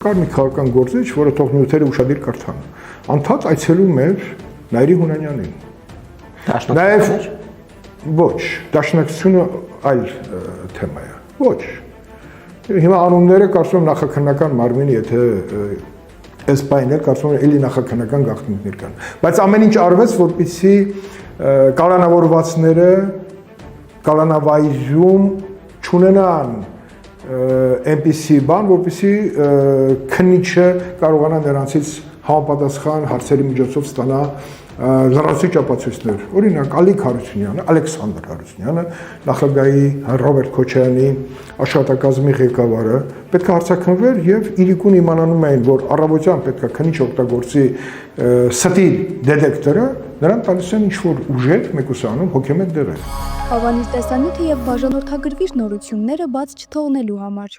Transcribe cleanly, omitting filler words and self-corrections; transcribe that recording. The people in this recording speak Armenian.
Կար մի քաղաքական գործիչ, որը թող նյութերը ուշադիր կարդան։ Անդադ այցելում էր Նայիրի Հունանյանին։ Նաև ոչ, դաշնակցությունը այլ թեմա է։ Ոչ։ Հիմա անունները կարծում եմ նախաքննական մարմինի, եթե այս բանը կարծում եմ էլի նախաքննական գաղտնիքներ կան։ Բայց ամեն ինչ արվեց, որպեսզի կալանավորվածները կալանավայրում չունենան այնպիսի բան, որպեսզի քննիչը կարողանա նրանցից համապատասխան հարցերի միջոցով ստանա լրացուցիչ ապացույցներ։ Օրինակ Ալիկ Հարությունյանը, Ալեքսանդր Հարությունյանը, նախագահի Ռոբերտ Քոչարյանի աշխատակազմի ղեկավարը պետք է հարցաքննվեր եւ իրիկուն իմանանում էին, որ առավոտյան պետք է քննիչ օգտագործի ստի դետեկտորը, նրան տալիս են ինչ-որ ուժեր մեկուսանում հոգեմետ դեղեր։ Ավանից տեսանյութը եւ բաժանորդագրվիչ նորությունները բաց չթողնելու համար։